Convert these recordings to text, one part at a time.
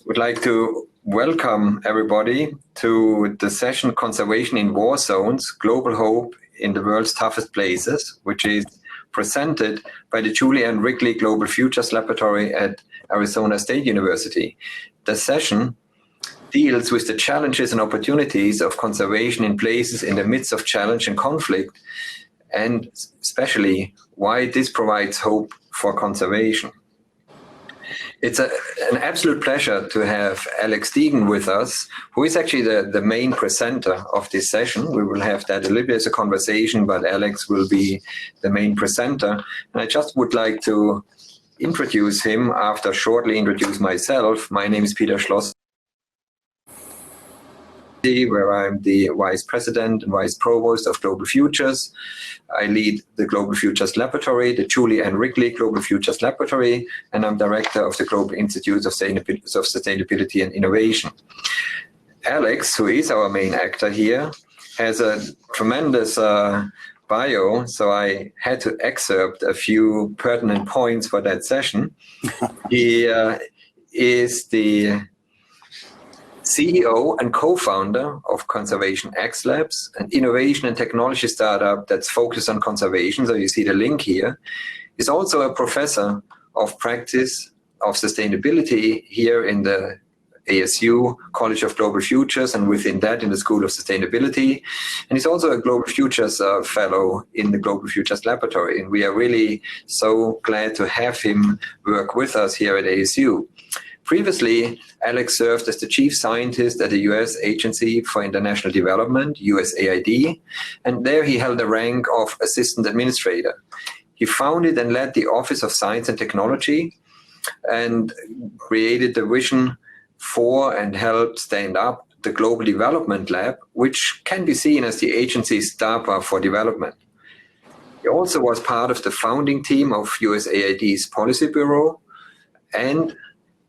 Would like to welcome everybody to the session Conservation in War Zones, Global Hope in the World's Toughest Places, which is presented by the Julie and Wrigley Global Futures Laboratory at Arizona State University. The session deals with the challenges and opportunities of conservation in places in the midst of challenge and conflict, and especially why this provides hope for conservation. It's an absolute pleasure to have Alex Deegan with us, who is actually the main presenter of this session. We will have that a little bit as a conversation, but Alex will be the main presenter. And I just would like to introduce him after shortly introduce myself. My name is Peter Schloss, where I'm the Vice President and Vice Provost of Global Futures. I lead the Global Futures Laboratory, the Julie and Wrigley Global Futures Laboratory, and I'm Director of the Global Institute of Sustainability and Innovation. Alex, who is our main actor here, has a tremendous bio, so I had to excerpt a few pertinent points for that session. He is the CEO and co-founder of Conservation X Labs, an innovation and technology startup that's focused on conservation. So you see the link here. He's also a professor of practice of sustainability here in the ASU College of Global Futures, and within that in the School of Sustainability. And he's also a Global Futures fellow in the Global Futures Laboratory. And we are really so glad to have him work with us here at ASU. Previously, Alex served as the chief scientist at the U.S. Agency for International Development, USAID, and there he held the rank of assistant administrator. He founded and led the Office of Science and Technology and created the vision for and helped stand up the Global Development Lab, which can be seen as the agency's DARPA for development. He also was part of the founding team of USAID's Policy Bureau and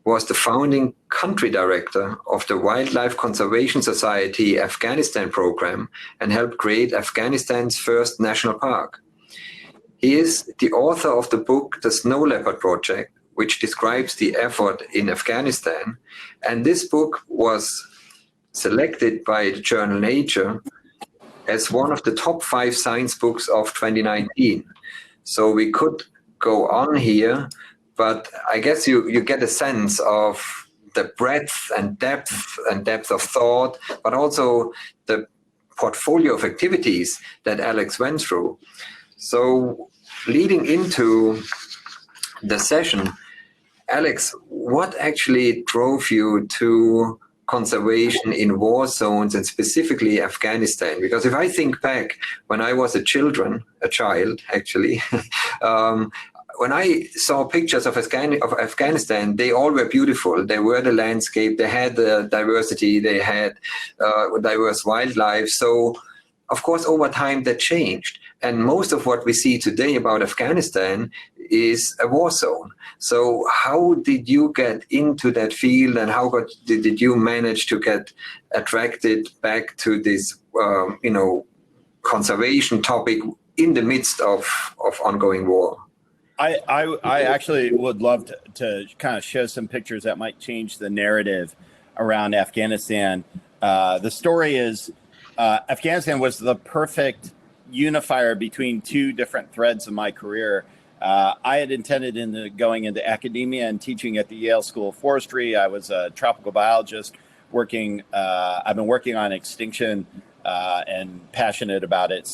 was the founding country director of the Wildlife Conservation Society Afghanistan program and helped create Afghanistan's first national park. He is the author of the book, The Snow Leopard Project, which describes the effort in Afghanistan. And this book was selected by the journal Nature as one of the top 5 science books of 2019. So we could go on here, but I guess you get a sense of the breadth and depth of thought, but also the portfolio of activities that Alex went through. So leading into the session, Alex, what actually drove you to conservation in war zones and specifically Afghanistan? Because if I think back when I was a child actually, when I saw pictures of Afghanistan, they all were beautiful. They were the landscape, they had the diversity, they had diverse wildlife. So, of course, over time that changed. And most of what we see today about Afghanistan is a war zone. So how did you get into that field, and how did you manage to get attracted back to this, conservation topic in the midst of ongoing war? I actually would love to kind of show some pictures that might change the narrative around Afghanistan. The story is Afghanistan was the perfect unifier between 2 different threads of my career. I had intended going into academia and teaching at the Yale School of Forestry. I was a tropical biologist working. I've been working on extinction and passionate about it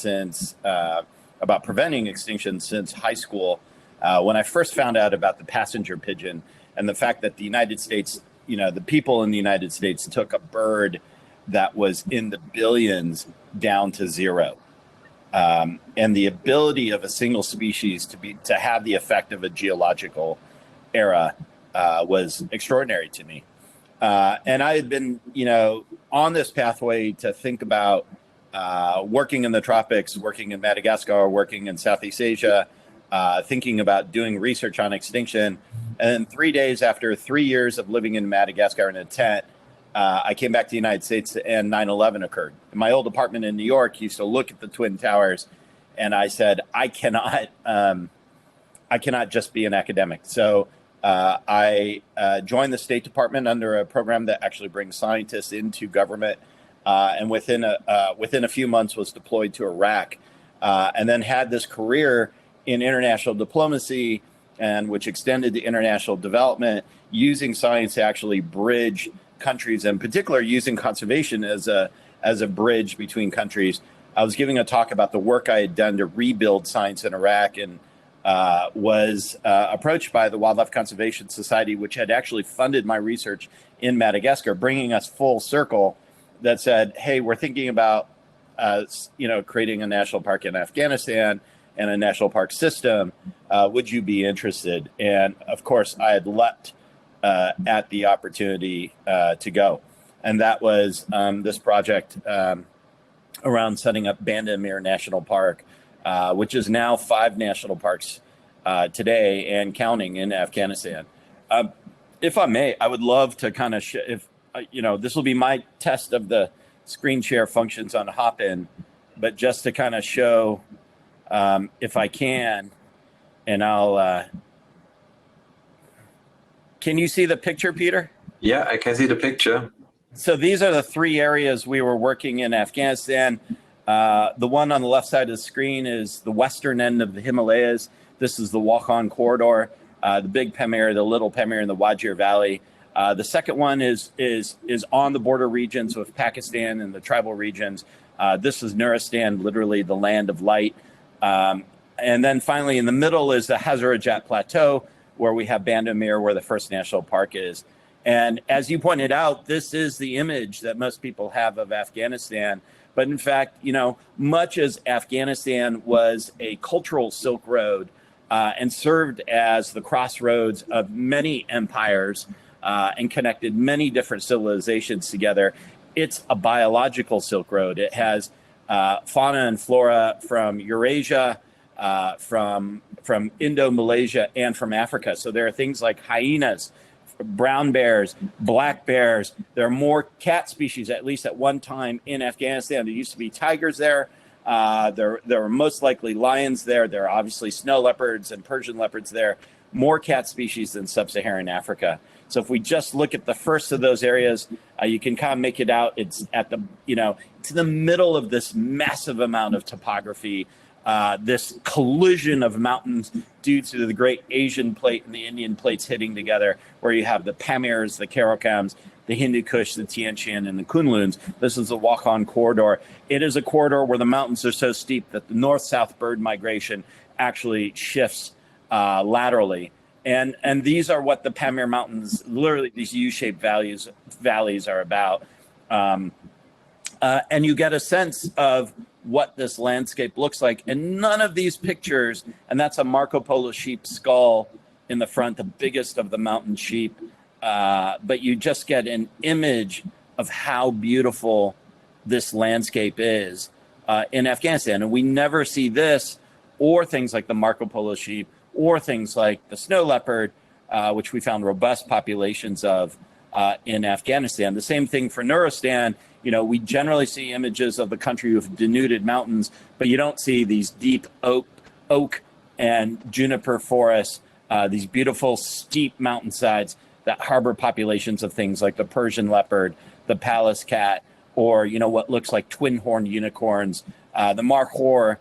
about preventing extinction since high school. When I first found out about the passenger pigeon and the fact that the United States, the people in the United States took a bird that was in the billions down to 0. And the ability of a single species to have the effect of a geological era was extraordinary to me. And I had been, on this pathway to think about working in the tropics, working in Madagascar, working in Southeast Asia, thinking about doing research on extinction. And 3 days after 3 years of living in Madagascar in a tent, I came back to the United States and 9/11 occurred. In my old apartment in New York, used to look at the Twin Towers, and I said, I cannot just be an academic. So I joined the State Department under a program that actually brings scientists into government, and within a few months was deployed to Iraq, and then had this career in international diplomacy, and which extended to international development, using science to actually bridge countries, in particular using conservation as a bridge between countries. I was giving a talk about the work I had done to rebuild science in Iraq, and was approached by the Wildlife Conservation Society, which had actually funded my research in Madagascar, bringing us full circle, that said, hey, we're thinking about creating a national park in Afghanistan and a national park system. Would you be interested? And of course, I had leapt at the opportunity to go. And that was this project around setting up Banda Amir National Park, which is now 5 national parks today and counting in Afghanistan. If I may, I would love to kind of, this will be my test of the screen share functions on Hopin, but just to kind of show, if I can, and I'll, can you see the picture, Peter? Yeah, I can see the picture. So these are the 3 areas we were working in Afghanistan. The one on the left side of the screen is the western end of the Himalayas. This is the Wakhan corridor, the big Pamir, the little Pamir in the Wajir Valley. The second one is on the border regions with Pakistan and the tribal regions. This is Nuristan, literally the land of light. And then finally in the middle is the Hazarajat Plateau, where we have Banda Amir, where the first national park is. And as you pointed out, this is the image that most people have of Afghanistan. But in fact, much as Afghanistan was a cultural Silk Road and served as the crossroads of many empires and connected many different civilizations together, it's a biological Silk Road. It has fauna and flora from Eurasia, from Indo-Malaysia, and from Africa. So there are things like hyenas, brown bears, black bears. There are more cat species, at least at one time in Afghanistan. There used to be tigers there. There were most likely lions there. There are obviously snow leopards and Persian leopards there. More cat species than sub-Saharan Africa. So if we just look at the first of those areas, you can kind of make it out. It's at the, it's in the middle of this massive amount of topography, this collision of mountains due to the Great Asian Plate and the Indian Plates hitting together, where you have the Pamirs, the Karakoms, the Hindu Kush, the Tian Shan, and the Kunluns. This is the Wakhan corridor. It is a corridor where the mountains are so steep that the north-south bird migration actually shifts laterally. And these are what the Pamir Mountains, literally these U-shaped valleys are about. And you get a sense of what this landscape looks like. And none of these pictures, and that's a Marco Polo sheep skull in the front, the biggest of the mountain sheep. But you just get an image of how beautiful this landscape is in Afghanistan. And we never see this or things like the Marco Polo sheep or things like the snow leopard, which we found robust populations of in Afghanistan. The same thing for Nuristan. We generally see images of the country with denuded mountains, but you don't see these deep oak and juniper forests, these beautiful steep mountainsides that harbor populations of things like the Persian leopard, the Pallas cat, or what looks like twin-horned unicorns, the markhor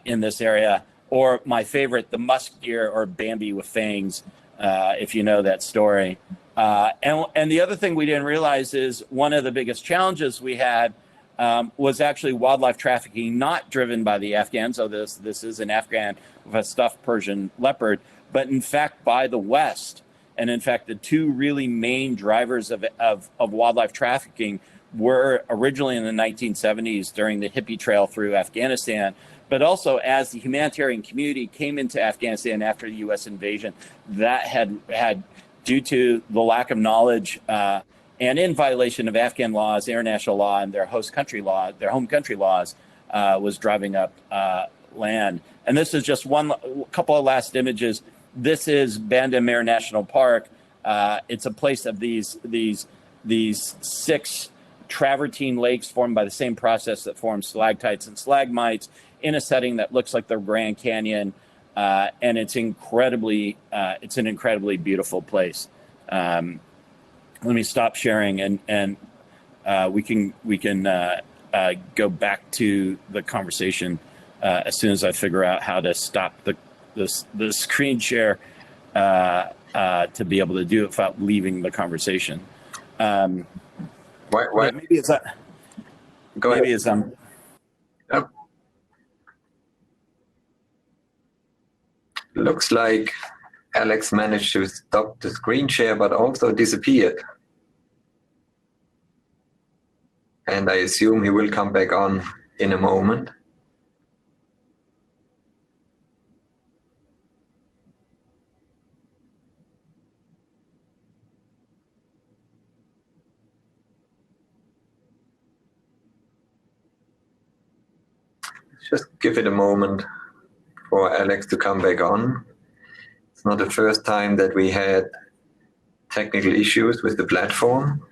in this area, or my favorite, the musk deer or Bambi with fangs, if you know that story. And the other thing we didn't realize is one of the biggest challenges we had was actually wildlife trafficking, not driven by the Afghans. So this is an Afghan with a stuffed Persian leopard, but in fact by the West. And in fact, the 2 really main drivers of wildlife trafficking were originally in the 1970s during the hippie trail through Afghanistan, but also as the humanitarian community came into Afghanistan after the U.S. invasion, that had due to the lack of knowledge and in violation of Afghan laws, international law, and their host country law, their home country laws, was driving up land. And this is just one couple of last images. This is Banda Amir National Park. It's a place of these 6 travertine lakes formed by the same process that forms stalactites and stalagmites in a setting that looks like the Grand Canyon. and it's an incredibly beautiful place. Let me stop sharing, and we can go back to the conversation as soon as I figure out how to stop the screen share to be able to do it without leaving the conversation. Why? Maybe it's that. Go ahead. Maybe it's Yep. Looks like Alex managed to stop the screen share, but also disappeared. And I assume he will come back on in a moment. Just give it a moment for Alex to come back on. It's not the first time that we had technical issues with the platform,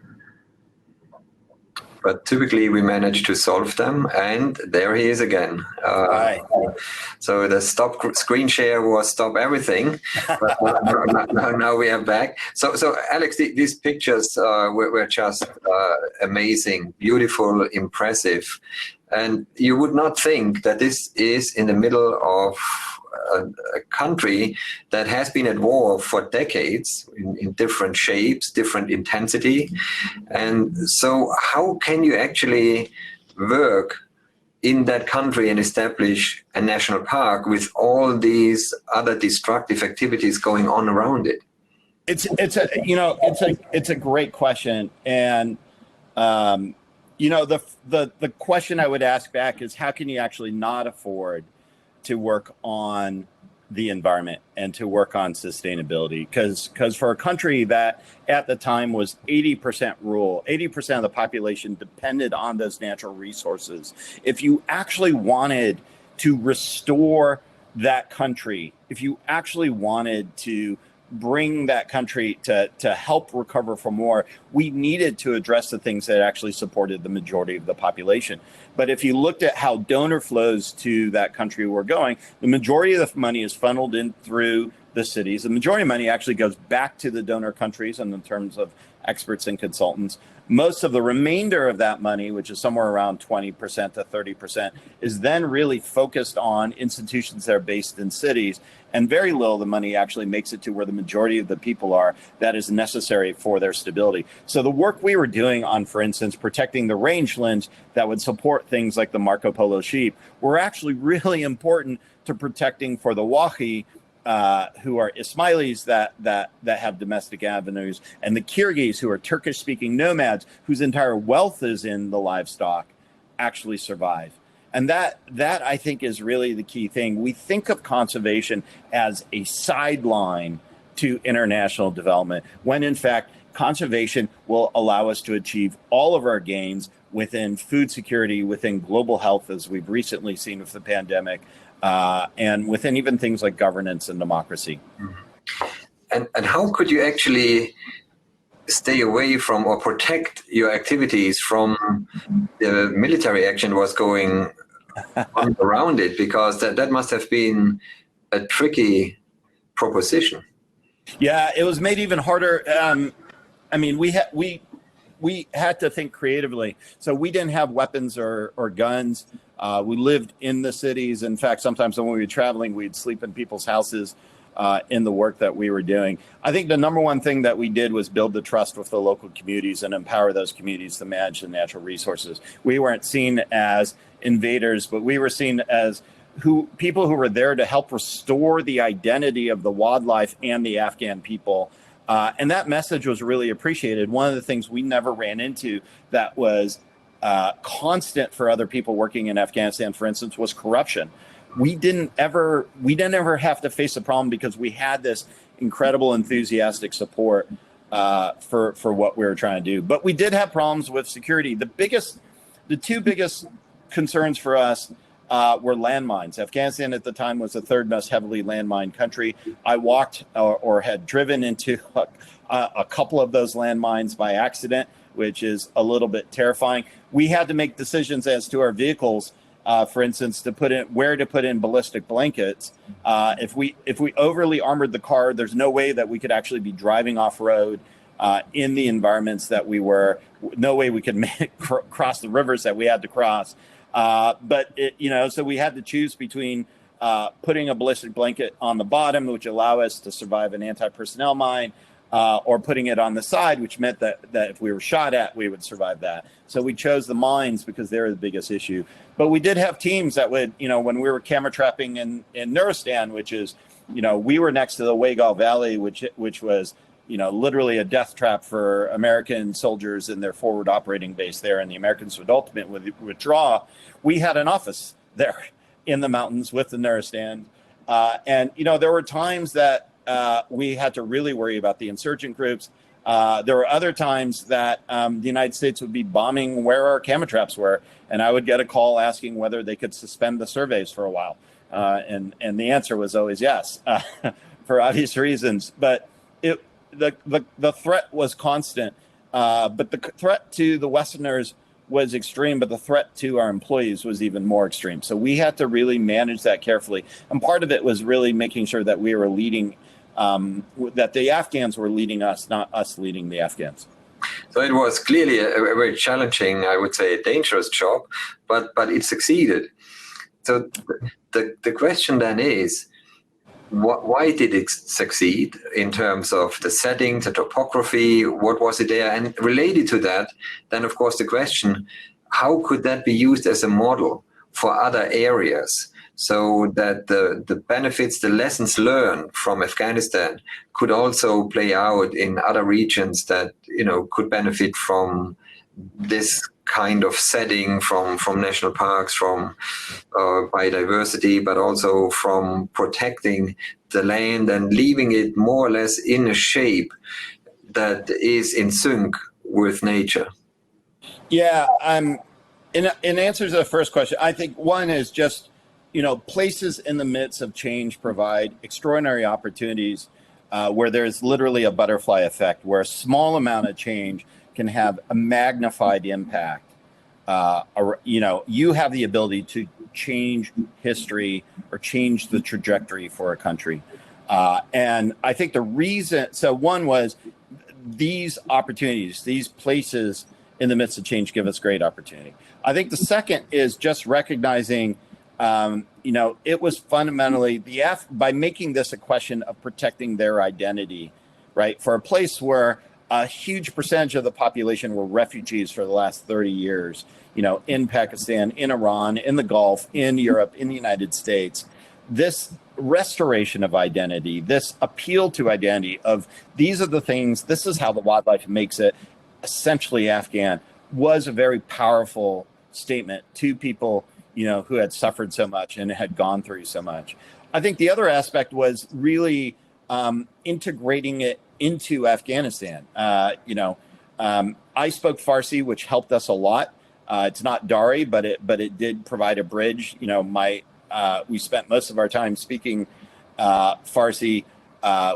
but typically we manage to solve them, and there he is again. Hi. So the stop screen share was stop everything, but now we are back. So Alex, these pictures were just amazing, beautiful, impressive. And you would not think that this is in the middle of a country that has been at war for decades in different shapes, different intensity. And so how can you actually work in that country and establish a national park with all these other destructive activities going on around it? It's a great question. And the question I would ask back is, how can you actually not afford to work on the environment and to work on sustainability? Because for a country that at the time was 80% rural, 80% of the population depended on those natural resources, if you actually wanted to restore that country, if you actually wanted to bring that country to help recover from war, we needed to address the things that actually supported the majority of the population. But if you looked at how donor flows to that country were going, the majority of the money is funneled in through the cities. The majority of money actually goes back to the donor countries, and in terms of experts and consultants, most of the remainder of that money, which is somewhere around 20% to 30%, is then really focused on institutions that are based in cities, and very little of the money actually makes it to where the majority of the people are that is necessary for their stability. So the work we were doing on, for instance, protecting the rangelands that would support things like the Marco Polo sheep were actually really important to protecting for the Wahi, who are Ismailis that have domestic avenues, and the Kyrgyz, who are Turkish-speaking nomads whose entire wealth is in the livestock, actually survive. And that I think is really the key thing. We think of conservation as a sideline to international development, when in fact conservation will allow us to achieve all of our gains within food security, within global health, as we've recently seen with the pandemic, and within even things like governance and democracy. And how could you actually stay away from or protect your activities from the military action was going on around it? Because that must have been a tricky proposition. Yeah, it was made even harder. I mean, we had to think creatively. So we didn't have weapons or guns. We lived in the cities. In fact, sometimes when we were traveling, we'd sleep in people's houses in the work that we were doing. I think the number one thing that we did was build the trust with the local communities and empower those communities to manage the natural resources. We weren't seen as invaders, but we were seen as people who were there to help restore the identity of the wildlife and the Afghan people. And that message was really appreciated. One of the things we never ran into that was constant for other people working in Afghanistan, for instance, was corruption. We didn't ever have to face a problem because we had this incredible enthusiastic support for what we were trying to do. But we did have problems with security. The two biggest concerns for us were landmines. Afghanistan at the time was the third most heavily landmined country. I walked or had driven into a couple of those landmines by accident, which is a little bit terrifying. We had to make decisions as to our vehicles for instance, to put in ballistic blankets. If we overly armored the car, there's no way that we could actually be driving off road in the environments that we were. No way we could cross the rivers that we had to cross. So we had to choose between putting a ballistic blanket on the bottom, which allow us to survive an anti-personnel mine, or putting it on the side, which meant that if we were shot at, we would survive that. So we chose the mines because they're the biggest issue. But we did have teams that would, when we were camera trapping in Nuristan, which is, we were next to the Wagal Valley, which was, literally a death trap for American soldiers in their forward operating base there, and the Americans would ultimately withdraw. We had an office there in the mountains with the Nuristan. And there were times that we had to really worry about the insurgent groups. There were other times that the United States would be bombing where our camera traps were, and I would get a call asking whether they could suspend the surveys for a while. And the answer was always yes, for obvious reasons. But the threat was constant. But the threat to the Westerners was extreme, but the threat to our employees was even more extreme. So we had to really manage that carefully. And part of it was really making sure that we were leading, that the Afghans were leading us, not us leading the Afghans. So it was clearly a very challenging, I would say, dangerous job, but it succeeded. So the question then is, why did it succeed in terms of the settings, the topography? What was it there? And related to that, then of course the question, how could that be used as a model for other areas, so that the benefits, the lessons learned from Afghanistan could also play out in other regions that could benefit from this kind of setting, from national parks, from biodiversity, but also from protecting the land and leaving it more or less in a shape that is in sync with nature? Yeah, in answer to the first question, I think one is just, places in the midst of change provide extraordinary opportunities where there's literally a butterfly effect, where a small amount of change can have a magnified impact. You have the ability to change history or change the trajectory for a country. And I think the reason, so one was these opportunities, these places in the midst of change give us great opportunity. I think the second is just recognizing, it was fundamentally by making this a question of protecting their identity, right? For a place where a huge percentage of the population were refugees for the last 30 years, in Pakistan, in Iran, in the Gulf, in Europe, in the United States. This restoration of identity, this appeal to identity of these are the things, this is how the wildlife makes it essentially Afghan, was a very powerful statement to people, who had suffered so much and had gone through so much. I think the other aspect was really integrating it into Afghanistan. I spoke Farsi, which helped us a lot. It's not Dari, but it did provide a bridge. We spent most of our time speaking Farsi.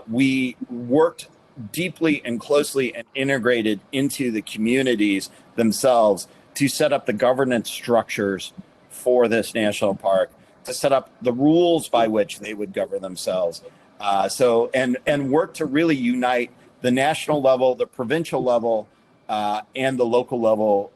We worked deeply and closely and integrated into the communities themselves to set up the governance structures for this national park, to set up the rules by which they would govern themselves. And work to really unite the national level, the provincial level, and the local level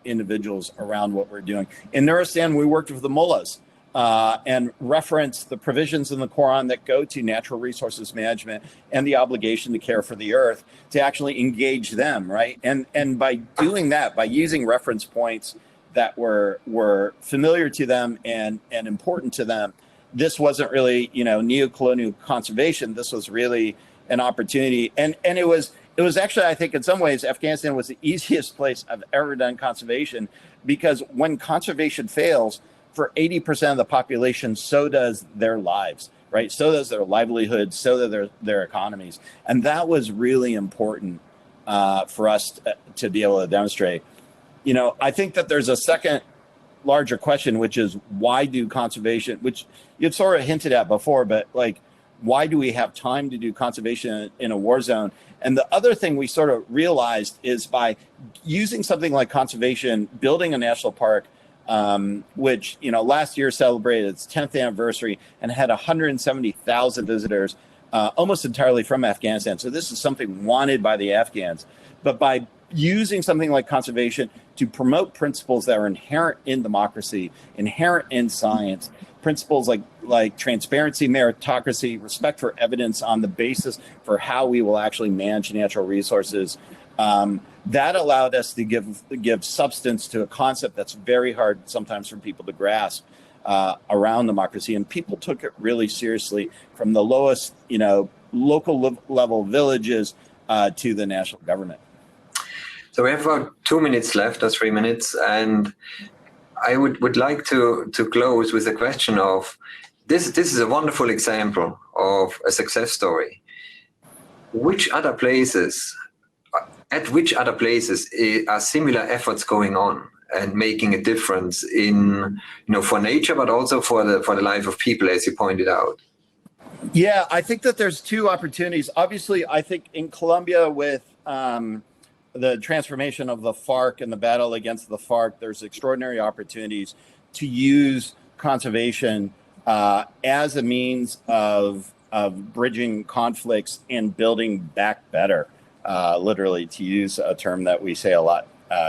individuals around what we're doing. In Nuristan, we worked with the mullahs and referenced the provisions in the Quran that go to natural resources management and the obligation to care for the earth, to actually engage them, right? And by doing that, by using reference points that were familiar to them and important to them, this wasn't really, neo-colonial conservation. This was really an opportunity. And it was actually, I think in some ways, Afghanistan was the easiest place I've ever done conservation, because when conservation fails for 80% of the population, so does their lives, right? So does their livelihood, so do their economies. And that was really important for us to be able to demonstrate. I think that there's a second larger question, which is why do conservation, which you'd sort of hinted at before, but why do we have time to do conservation in a war zone? And the other thing we sort of realized is by using something like conservation, building a national park, which, last year celebrated its 10th anniversary and had 170,000 visitors, almost entirely from Afghanistan. So this is something wanted by the Afghans. But by using something like conservation to promote principles that are inherent in democracy, inherent in science, principles like transparency, meritocracy, respect for evidence on the basis for how we will actually manage natural resources, that allowed us to give substance to a concept that's very hard sometimes for people to grasp around democracy. And people took it really seriously from the lowest, local level villages to the national government. So we have about 2 minutes left, or 3 minutes, and I would like to close with a question of this is a wonderful example of a success story. At which other places are similar efforts going on and making a difference in, for nature, but also for the life of people, as you pointed out? Yeah, I think that there's two opportunities. Obviously, I think in Colombia with the transformation of the FARC and the battle against the FARC, there's extraordinary opportunities to use conservation as a means of bridging conflicts and building back better, literally, to use a term that we say a lot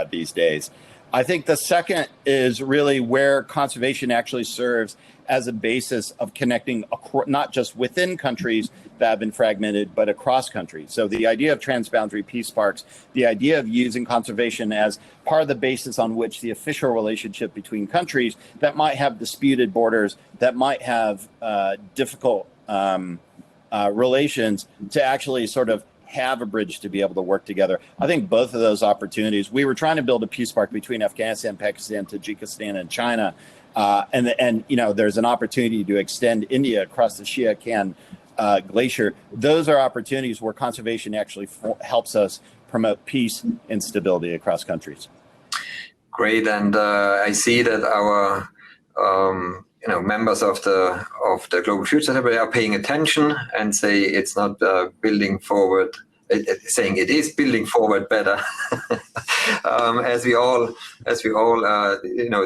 these days. I think the second is really where conservation actually serves as a basis of connecting not just within countries that have been fragmented, but across countries. So the idea of transboundary peace parks, the idea of using conservation as part of the basis on which the official relationship between countries that might have disputed borders, that might have difficult relations, to actually sort of have a bridge to be able to work together. I think both of those opportunities, we were trying to build a peace park between Afghanistan, Pakistan, Tajikistan, and China. And there's an opportunity to extend India across the Shia Khan glacier. Those are opportunities where conservation actually helps us promote peace and stability across countries. Great, and I see that our members of the Global Futures are paying attention and say it's not building forward. Saying it is building forward better, as we all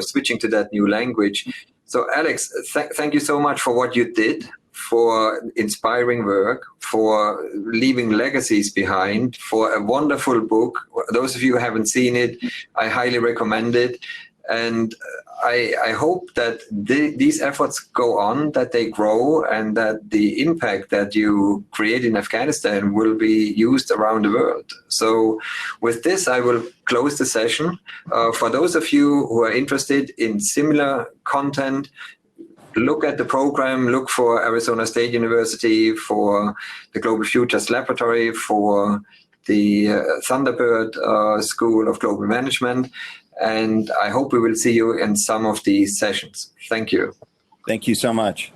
switching to that new language. So Alex, thank you so much for what you did, for inspiring work, for leaving legacies behind, for a wonderful book. Those of you who haven't seen it, I highly recommend it. And I hope that these efforts go on, that they grow, and that the impact that you create in Afghanistan will be used around the world. So with this, I will close the session. For those of you who are interested in similar content, look at the program, look for Arizona State University, for the Global Futures Laboratory, for the Thunderbird School of Global Management. And I hope we will see you in some of these sessions. Thank you. Thank you so much.